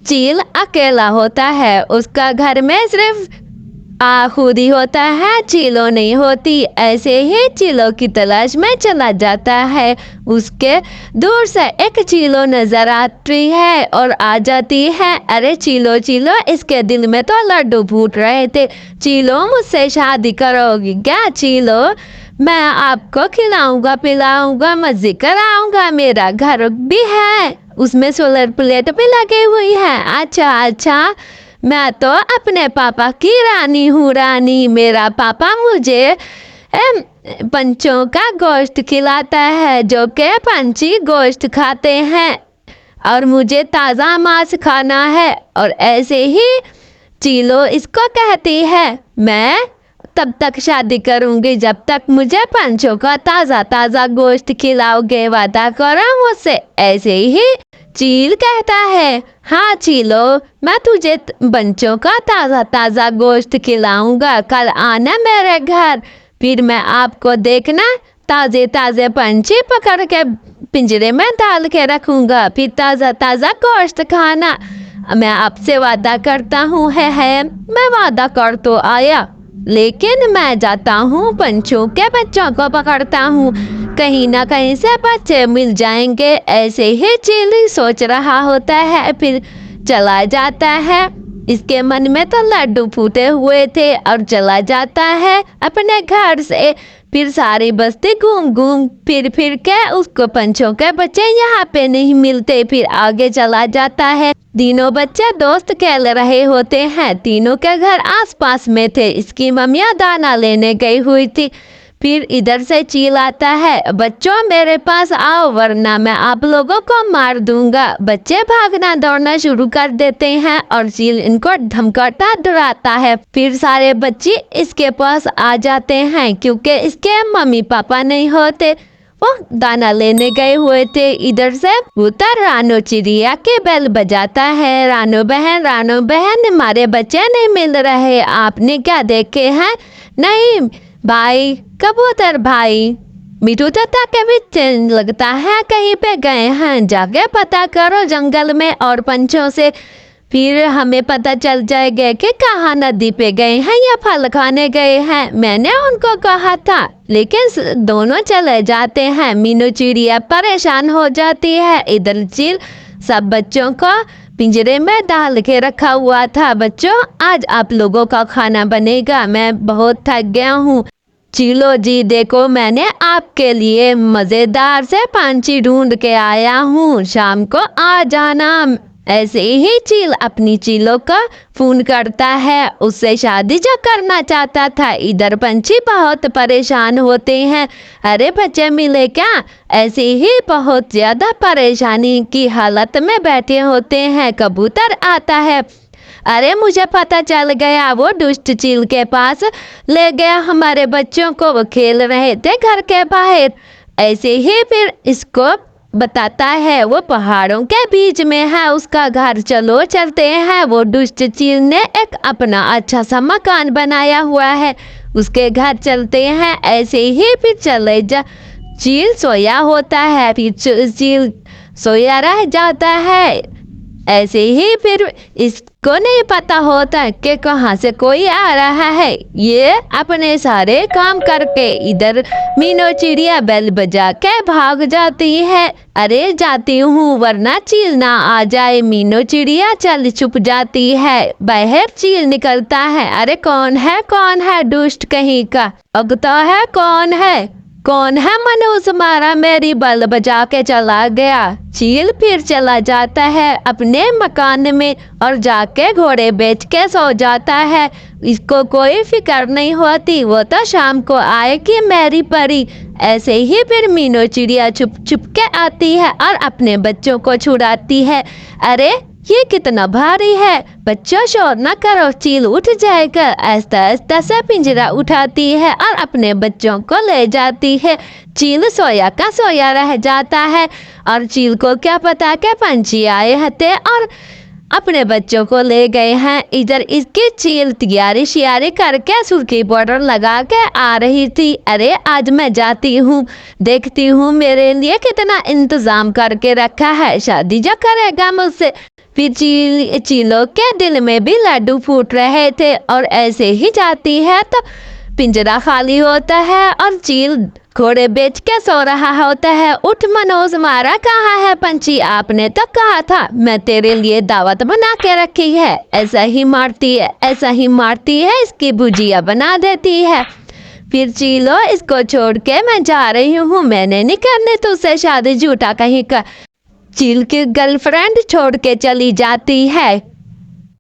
चील अकेला होता है, उसका घर में सिर्फ खुद ही होता है, चीलों नहीं होती। ऐसे ही चीलों की तलाश में चला जाता है। उसके दूर से एक चीलो नजर आती है और आ जाती है। अरे चीलो चीलो, इसके दिल में तो लड्डू फूट रहे थे। चीलो, मुझसे शादी करोगी क्या? चीलो, मैं आपको खिलाऊंगा पिलाऊंगा, मजे कराऊंगा, मेरा घर भी है, उसमें सोलर प्लेट भी लगी हुई है। अच्छा अच्छा, मैं तो अपने पापा की रानी हूँ रानी। मेरा पापा मुझे पंछियों का गोश्त खिलाता है, जो के पंछी गोश्त खाते हैं, और मुझे ताज़ा मांस खाना है। और ऐसे ही चीलो इसको कहती है, मैं तब तक शादी करूंगी जब तक मुझे पंछियों का ताज़ा ताज़ा गोश्त खिलाओगे, वादा करो मुझसे। ऐसे ही चील कहता है, हाँ चीलो, मैं तुझे पंछियों का ताज़ा ताज़ा गोश्त खिलाऊंगा, कल आना मेरे घर, फिर मैं आपको देखना ताज़े ताज़े पंछी पकड़ के पिंजरे में डाल के रखूंगा, फिर ताज़ा ताज़ा गोश्त खाना। मैं आपसे वादा करता हूँ है मैं वादा कर तो आया, लेकिन मैं जाता हूँ पंछियों के बच्चों को पकड़ता हूँ, कहीं ना कहीं से बच्चे मिल जाएंगे। ऐसे ही चील सोच रहा होता है, फिर चला जाता है। इसके मन में तो लड्डू फूटे हुए थे और चला जाता है अपने घर से। फिर सारी बस्ती घूम घूम फिर के उसको पंछियों के बच्चे यहाँ पे नहीं मिलते। फिर आगे चला जाता है। तीनों बच्चे दोस्त खेल रहे होते हैं, तीनों के घर आसपास में थे। इसकी मम्मियाँ दाना लेने गई हुई थी। फिर इधर से चील आता है, बच्चों मेरे पास आओ वरना मैं आप लोगों को मार दूंगा। बच्चे भागना दौड़ना शुरू कर देते हैं और चील इनको धमकाता डराता है। फिर सारे बच्चे इसके पास आ जाते हैं, क्योंकि इसके मम्मी पापा नहीं होते, वो दाना लेने गए हुए थे। इधर से कबूतर रानो चिड़िया के बेल बजाता है, रानो बहन हमारे बच्चे नहीं मिल रहे, आपने क्या देखे हैं? नहीं भाई, कबूतर भाई, मिठू चाचा के भी लगता है कहीं पे गए हैं, जाके पता करो जंगल में और पंछियों से, फिर हमें पता चल जाएगा कि कहाँ नदी पे गए हैं या फल खाने गए हैं। मैंने उनको कहा था, लेकिन दोनों चले जाते हैं। मीनू चिड़िया परेशान हो जाती है। इधर चील सब बच्चों को पिंजरे में डाल के रखा हुआ था। बच्चों, आज आप लोगों का खाना बनेगा, मैं बहुत थक गया हूँ। चीलो जी देखो, मैंने आपके लिए मज़ेदार से पंछी ढूंढ के आया हूँ, शाम को आ जाना। ऐसे ही चील अपनी चीलों का फोन करता है, उससे शादी जो करना चाहता था। इधर पंछी बहुत परेशान होते हैं, अरे बच्चे मिले क्या? ऐसे ही बहुत ज़्यादा परेशानी की हालत में बैठे होते हैं। कबूतर आता है, अरे मुझे पता चल गया, वो दुष्ट चील के पास ले गया हमारे बच्चों को, वो खेल रहे थे घर के बाहर। ऐसे ही फिर इसको बताता है, वो पहाड़ों के बीच में है उसका घर, चलो चलते हैं। वो दुष्ट चील ने एक अपना अच्छा सा मकान बनाया हुआ है, उसके घर चलते हैं। ऐसे ही फिर चले जा, चील सोया होता है, फिर चील सोया रह जाता है। ऐसे ही फिर इसको नहीं पता होता कि कहाँ से कोई आ रहा है। ये अपने सारे काम करके इधर मीनू चिड़िया बेल बजा के भाग जाती है। अरे जाती हूँ वरना चील ना आ जाए। मीनू चिड़िया चल छुप जाती है। बाहर चील निकलता है, अरे कौन है दुष्ट कहीं का, अगता है कौन है मनुष्य मारा मेरी बल बजा के चला गया। चील फिर चला जाता है अपने मकान में और जाके घोड़े बेच के सो जाता है। इसको कोई फिक्र नहीं होती, वो तो शाम को आएगी मेरी परी। ऐसे ही फिर मीनू चिड़िया छुप छुप के आती है और अपने बच्चों को छुड़ाती है। अरे ये कितना भारी है, बच्चों शोर न करो, चील उठ जाएगा। आहिस्ता आहिस्ता से पिंजरा उठाती है और अपने बच्चों को ले जाती है। चील सोया का सोया रह जाता है और चील को क्या पता के पंछी आए थे और अपने बच्चों को ले गए हैं। इधर इसकी चील तैयारी शियारी करके सुर्खी बॉर्डर लगा के आ रही थी। अरे आज मैं जाती हूँ, देखती हूँ मेरे लिए कितना इंतजाम करके रखा है, शादी जो करेगा मुझसे। फिर चीलों के दिल में भी लड्डू फूट रहे थे और ऐसे ही जाती है तो पिंजरा खाली होता है और चील घोड़े बेच के सो रहा होता है। उठ मनोज, मारा कहाँ है पंछी? आपने तो कहा था मैं तेरे लिए दावत बना के रखी है। ऐसा ही मारती है, ऐसा ही मारती है, इसकी भुजिया बना देती है। फिर चीलो, इसको छोड़ के मैं जा रही हूँ, मैंने नहीं करने तुझसे शादी, झूठा कहीं का। चील की गर्लफ्रेंड छोड़ के चली जाती है।